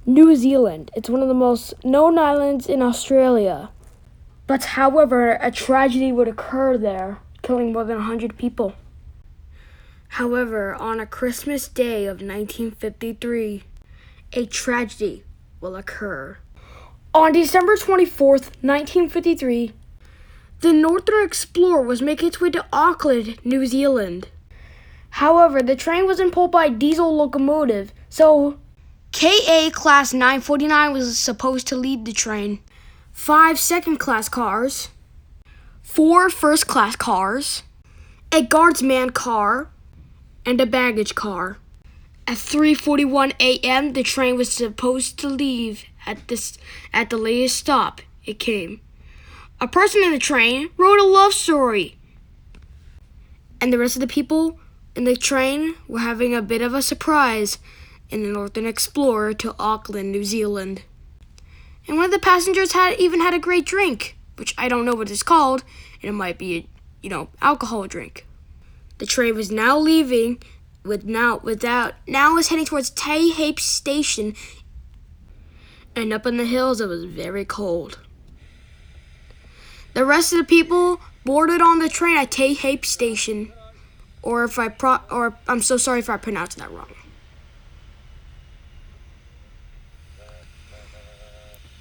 New Zealand. It's one of the most known islands in Australia. But however, a tragedy would occur there, killing more than 100 people. However, on a Christmas day of 1953, a tragedy will occur. On December 24th, 1953, the Northern Explorer was making its way to Auckland, New Zealand. However, the train wasn't pulled by a diesel locomotive, so KA Class 949 was supposed to lead the train. 5 second-class cars, 4 first-class cars, a guardsman car, and a baggage car. At 3:41 a.m., the train was supposed to leave. At the latest stop, it came. A person in the train wrote a love story, and the rest of the people in the train were having a bit of a surprise in the Northern Explorer to Auckland, New Zealand. And one of the passengers had a great drink, which I don't know what it's called, and it might be alcohol drink. The train was now leaving, now was heading towards Taipei Station, and up in the hills it was very cold. The rest of the people boarded on the train at Taipei Station, or I'm so sorry if I pronounced that wrong.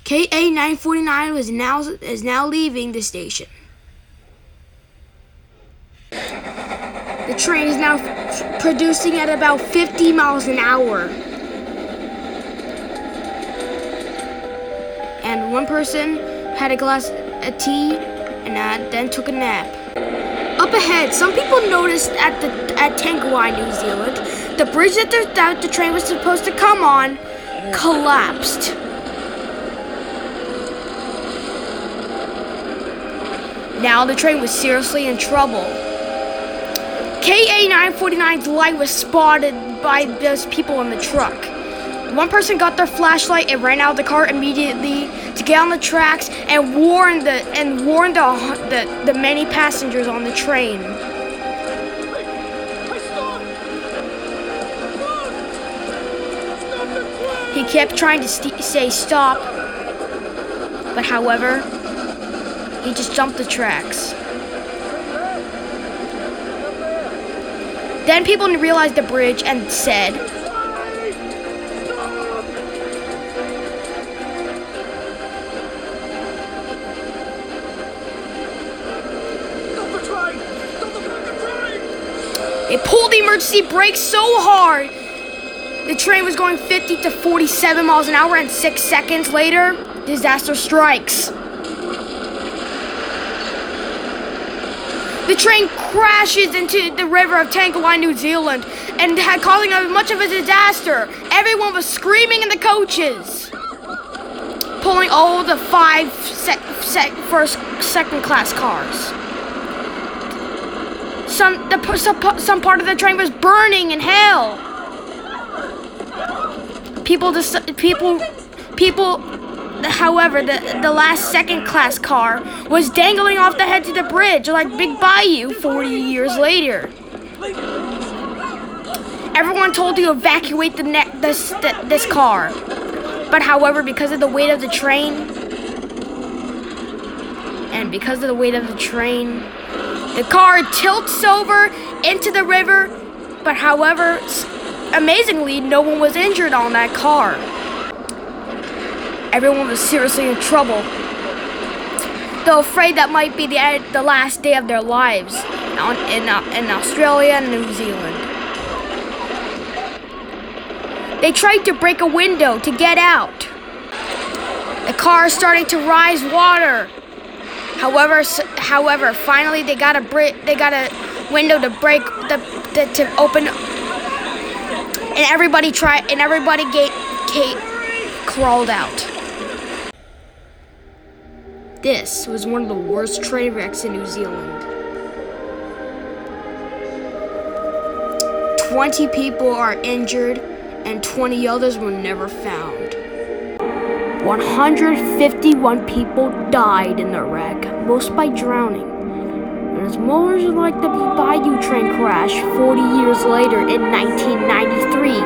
KA 949 is now leaving the station. The train is now producing at about 50 miles an hour. And one person had a glass of tea and then took a nap. Up ahead, some people noticed at Tangiwai, New Zealand, the bridge that the train was supposed to come on collapsed. Now the train was seriously in trouble. KA 949's light was spotted by those people in the truck. One person got their flashlight and ran out of the car immediately to get on the tracks and warn the many passengers on the train. He kept trying to say stop, but however, he just jumped the tracks. Then people realized the bridge and said, they pulled the emergency brakes so hard, the train was going 50 to 47 miles an hour, and 6 seconds later, disaster strikes. The train crashes into the river of Tangiwai, New Zealand, and causing much of a disaster. Everyone was screaming in the coaches, pulling all the 5 second-class cars. Some part of the train was burning in hell. However, the last second-class car was dangling off the edge of the bridge like Big Bayou 40 years later. Everyone told to evacuate this car. But however, because of the weight of the train, the car tilts over into the river. But however, amazingly, no one was injured on that car. Everyone was seriously in trouble. They're afraid that might be the last day of their lives in Australia and New Zealand. They tried to break a window to get out. The car is starting to rise water. However, finally they got a window to break to open, and everybody crawled out. This was one of the worst train wrecks in New Zealand. 20 people are injured and 20 others were never found. 151 people died in the wreck, most by drowning. And it's more like the Bayou train crash 40 years later in 1993.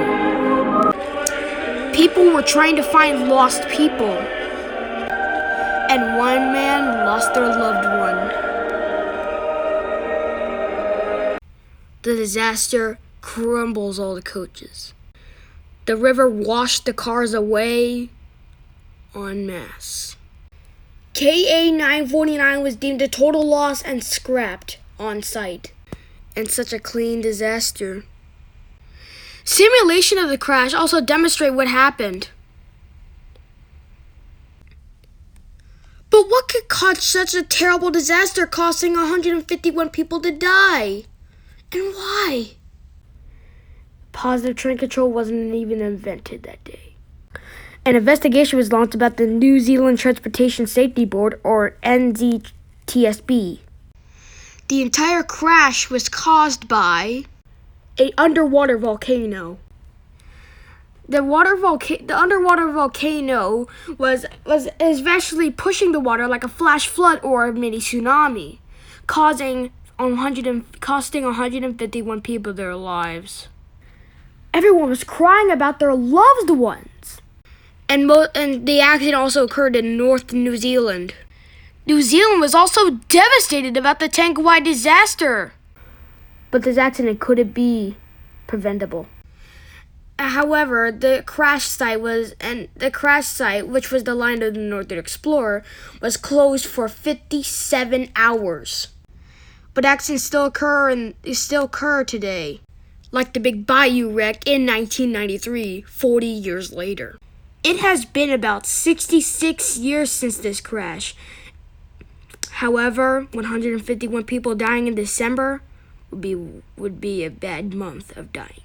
People were trying to find lost people, and one man lost their loved one. The disaster crumbles all the coaches. The river washed the cars away en masse. KA 949 was deemed a total loss and scrapped on site. And such a clean disaster. Simulation of the crash also demonstrate what happened. But what could cause such a terrible disaster, causing 151 people to die? And why? Positive train control wasn't even invented that day. An investigation was launched about the New Zealand Transportation Safety Board, or NZTSB. The entire crash was caused by an underwater volcano. The underwater volcano was eventually pushing the water like a flash flood or a mini tsunami, costing 151 people their lives. Everyone was crying about their loved ones. And the accident also occurred in North New Zealand. New Zealand was also devastated about the tangiwai disaster. But this accident couldn't be preventable. However, the crash site, which was the line of the Northern Explorer, was closed for 57 hours. But accidents still occur today, like the Big Bayou wreck in 1993, 40 years later. It has been about 66 years since this crash. However, 151 people dying in December would be a bad month of dying.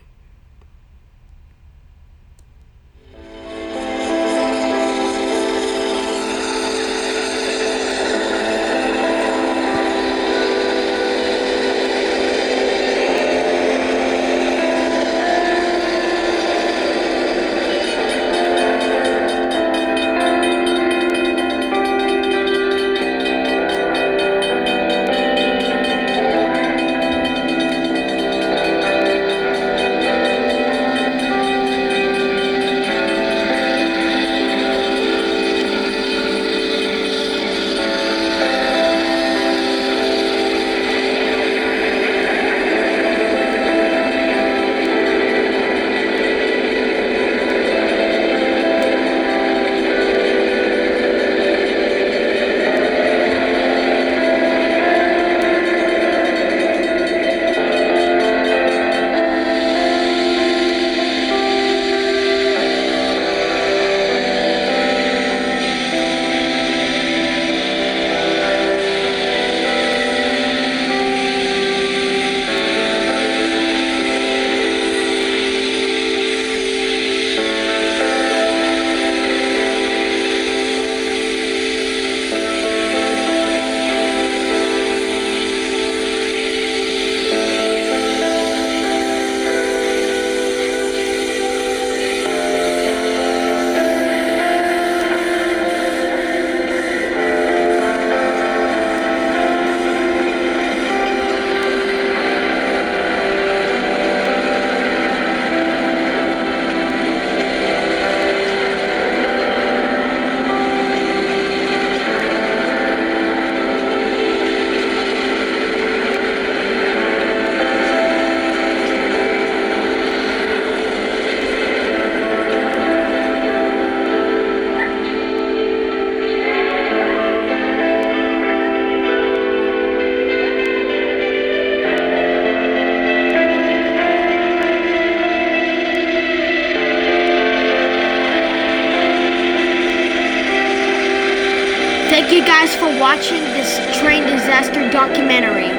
Thank you guys for watching this train disaster documentary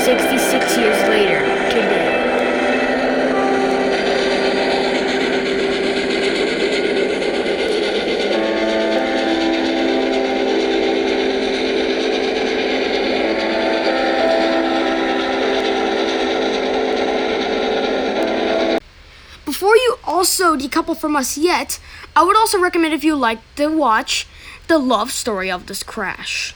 66 years later today. Before you also decouple from us yet, I would also recommend if you like to watch the love story of this crash.